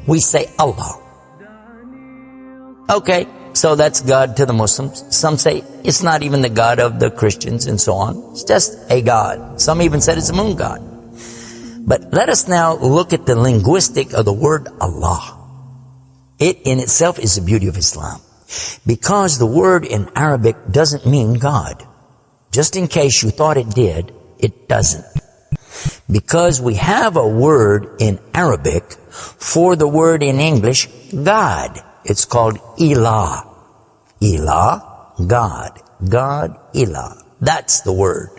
we say Allah. Okay, so that's God to the Muslims. Some say it's not even the God of the Christians and so on. It's just a God. Some even said it's a moon god. But let us now look at the linguistic of the word Allah. It in itself is the beauty of Islam. Because the word in Arabic doesn't mean God. Just in case you thought it did, it doesn't. Because we have a word in Arabic for the word in English, God. It's called Ilah. Ilah, God. God, Ilah. That's the word.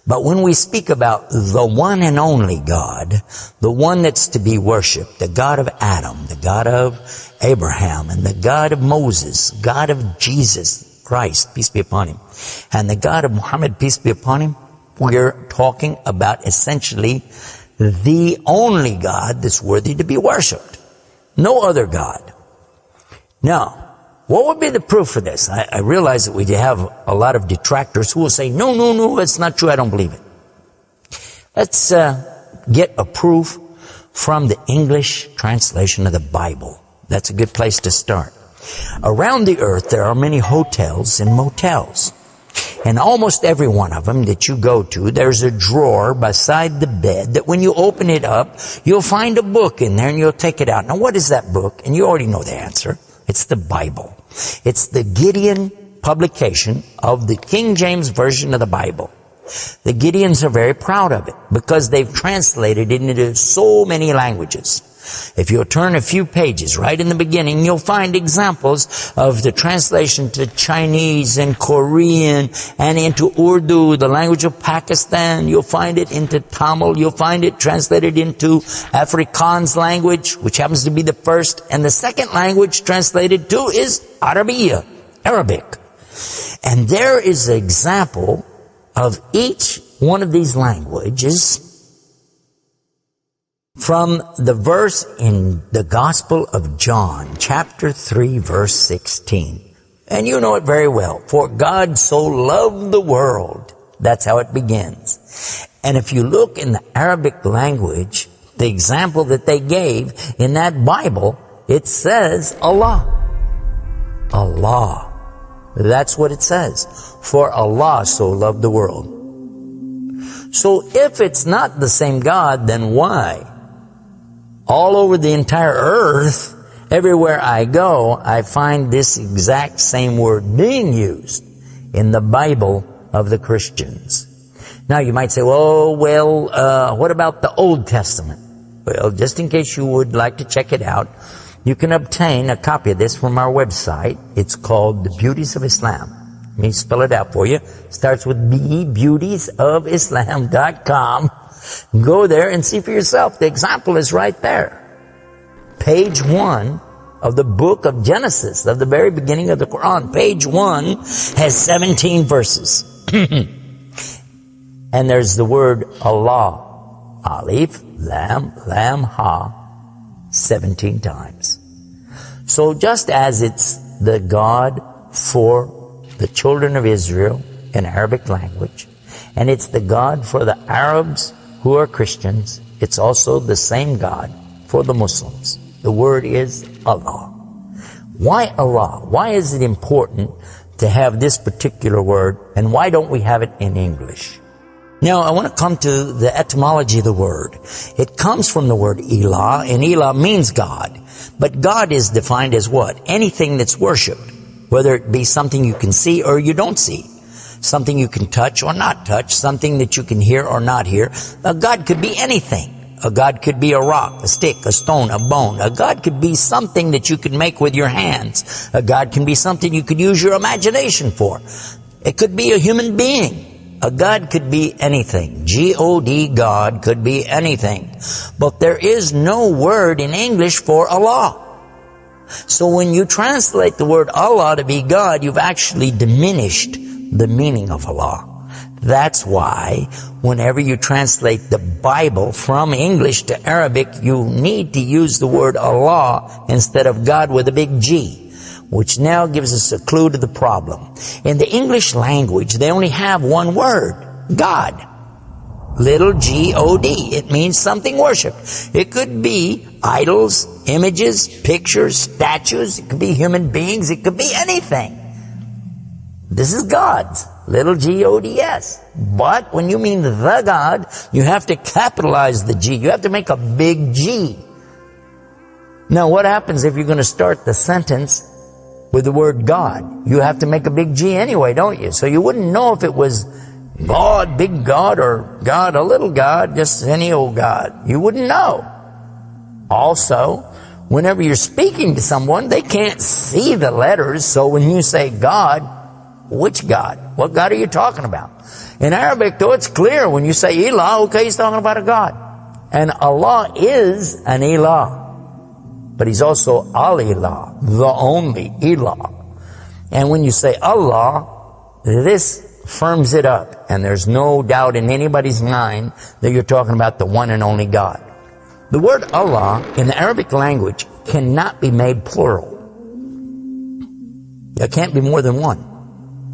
But when we speak about the one and only God, the one that's to be worshipped, the God of Adam, the God of Abraham, and the God of Moses, God of Jesus Christ, peace be upon him, and the God of Muhammad, peace be upon him, we're talking about essentially the only God that's worthy to be worshipped. No other God. Now, what would be the proof for this? I realize that we have a lot of detractors who will say, no, it's not true, I don't believe it. Let's get a proof from the English translation of the Bible. That's a good place to start. Around the earth, there are many hotels and motels. And almost every one of them that you go to, there's a drawer beside the bed that when you open it up, you'll find a book in there and you'll take it out. Now, what is that book? And you already know the answer. It's the Bible. It's the Gideon publication of the King James Version of the Bible. The Gideons are very proud of it because they've translated it into so many languages. If you'll turn a few pages right in the beginning, you'll find examples of the translation to Chinese and Korean and into Urdu, the language of Pakistan. You'll find it into Tamil. You'll find it translated into Afrikaans language, which happens to be the first. And the second language translated to is Arabiya, Arabic. And there is an example of each one of these languages from the verse in the Gospel of John, chapter 3, verse 16. And you know it very well. For God so loved the world. That's how it begins. And if you look in the Arabic language, the example that they gave in that Bible, it says Allah. Allah. That's what it says. For Allah so loved the world. So if it's not the same God, then why? All over the entire earth, everywhere I go, I find this exact same word being used in the Bible of the Christians. Now you might say, what about the Old Testament? Well, just in case you would like to check it out, you can obtain a copy of this from our website. It's called The Beauties of Islam. Let me spell it out for you. It starts with B, beautiesofislam.com. Go there and see for yourself. The example is right there. Page 1 of the book of Genesis, of the very beginning of the Quran. Page 1 has 17 verses. And there's the word Allah. Alif, Lam, Ha, 17 times. So just as it's the God for the children of Israel in Arabic language, and it's the God for the Arabs who are Christians, it's also the same God for the Muslims. The word is Allah. Why Allah? Why is it important to have this particular word, and why don't we have it in English? Now, I want to come to the etymology of the word. It comes from the word Ilah, and Ilah means God. But God is defined as what? Anything that's worshipped, whether it be something you can see or you don't see. Something you can touch or not touch, something that you can hear or not hear. A God could be anything. A God could be a rock, a stick, a stone, a bone. A God could be something that you can make with your hands. A God can be something you could use your imagination for. It could be a human being. A God could be anything. G-O-D, God could be anything. But there is no word in English for Allah. So when you translate the word Allah to be God, you've actually diminished the meaning of Allah. That's why whenever you translate the Bible from English to Arabic, you need to use the word Allah instead of God with a big G, which now gives us a clue to the problem. In the English language, they only have one word, God. little G-O-D. It means something worshipped. It could be idols, images, pictures, statues. It could be human beings. It could be anything. This is God's, little G-O-D-S. But when you mean the God, you have to capitalize the G. You have to make a big G. Now, what happens if you're going to start the sentence with the word God? You have to make a big G anyway, don't you? So you wouldn't know if it was God, big God, or God, a little God, just any old God. You wouldn't know. Also, whenever you're speaking to someone, they can't see the letters. So when you say God, which God? What God are you talking about? In Arabic, though, it's clear. When you say Ilah, okay, he's talking about a God. And Allah is an Ilah. But he's also Al-Ilah, the only Ilah. And when you say Allah, this firms it up. And there's no doubt in anybody's mind that you're talking about the one and only God. The word Allah in the Arabic language cannot be made plural. There can't be more than one.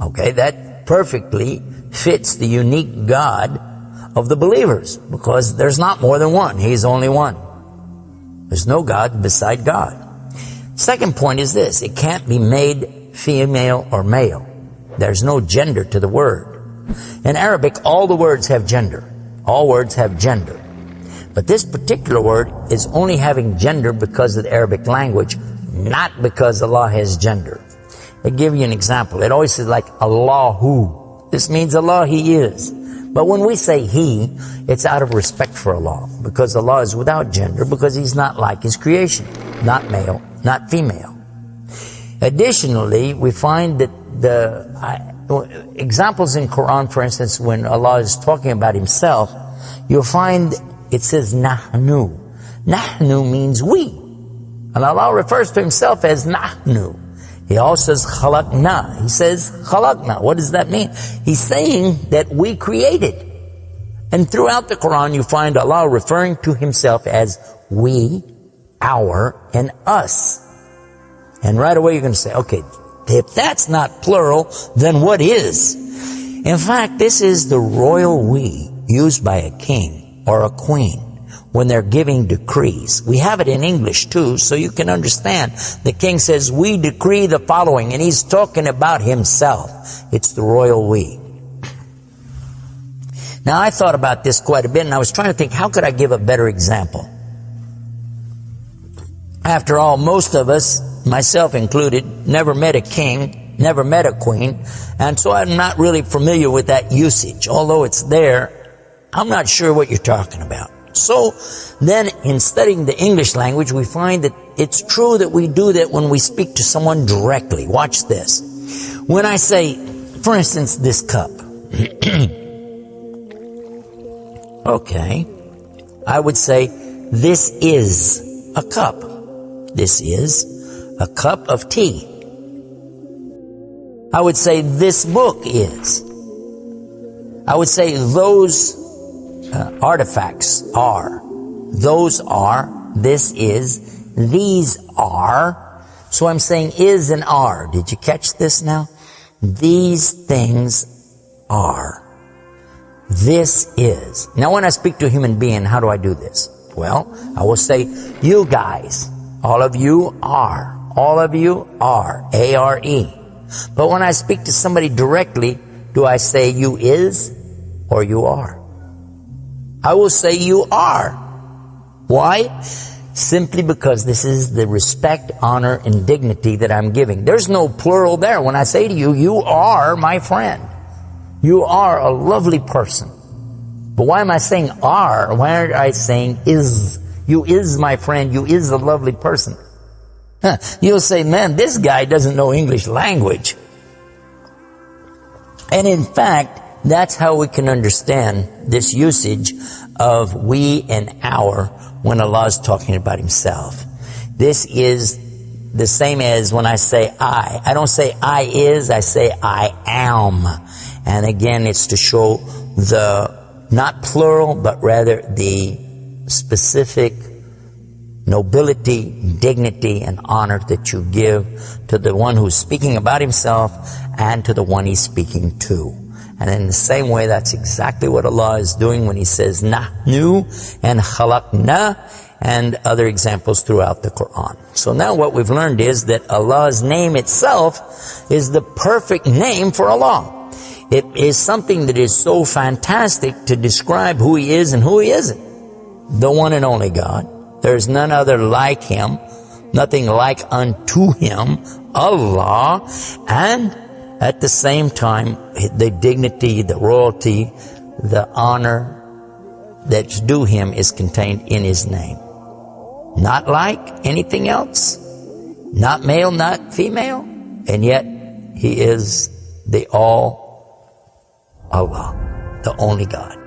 Okay, that perfectly fits the unique God of the believers, because there's not more than one. He's only one. There's no God beside God. Second point is this. It can't be made female or male. There's no gender to the word. In Arabic, all the words have gender. All words have gender. But this particular word is only having gender because of the Arabic language, not because Allah has gender. I'll give you an example. It always says like Allahu. This means Allah, He is. But when we say He, it's out of respect for Allah, because Allah is without gender, because He's not like His creation, not male, not female. Additionally, we find that the examples in Quran, for instance, when Allah is talking about Himself, you'll find it says Nahnu. Nahnu means we. And Allah refers to Himself as Nahnu. He also says khalaqna. He says khalaqna. What does that mean? He's saying that we created. And throughout the Quran you find Allah referring to Himself as we, our, and us. And right away you're going to say, okay, if that's not plural, then what is? In fact, this is the royal we used by a king or a queen when they're giving decrees. We have it in English too, so you can understand. The king says, we decree the following, and he's talking about himself. It's the royal we. Now, I thought about this quite a bit, and I was trying to think, how could I give a better example? After all, most of us, myself included, never met a king, never met a queen, and so I'm not really familiar with that usage. Although it's there, I'm not sure what you're talking about. So then in studying the English language, we find that it's true that we do that when we speak to someone directly. Watch this. When I say, for instance, this cup. Okay. I would say, this is a cup. This is a cup of tea. I would say, this book is. I would say, those artifacts are. Those are. This is. These are. So I'm saying is and are. Did you catch this now? These things are. This is. Now when I speak to a human being, how do I do this? Well, I will say, you guys. All of you are. All of you are. A-R-E. But when I speak to somebody directly, do I say you is or you are? I will say you are. Why? Simply because this is the respect, honor, and dignity that I'm giving. There's no plural there. When I say to you, you are my friend. You are a lovely person. But why am I saying are? Why aren't I saying is? You is my friend. You is a lovely person. You'll say, man, this guy doesn't know English language. And in fact, that's how we can understand this usage of we and our when Allah is talking about Himself. This is the same as when I say I. I don't say I is, I say I am. And again, it's to show the, not plural, but rather the specific nobility, dignity, and honor that you give to the one who's speaking about himself and to the one he's speaking to. And in the same way, that's exactly what Allah is doing when He says nahnu and khalaqna and other examples throughout the Quran. So now what we've learned is that Allah's name itself is the perfect name for Allah. It is something that is so fantastic to describe who He is and who He isn't. The one and only God. There is none other like Him, nothing like unto Him, Allah, and at the same time, the dignity, the royalty, the honor that's due Him is contained in His name. Not like anything else, not male, not female, and yet He is the all Allah, the only God.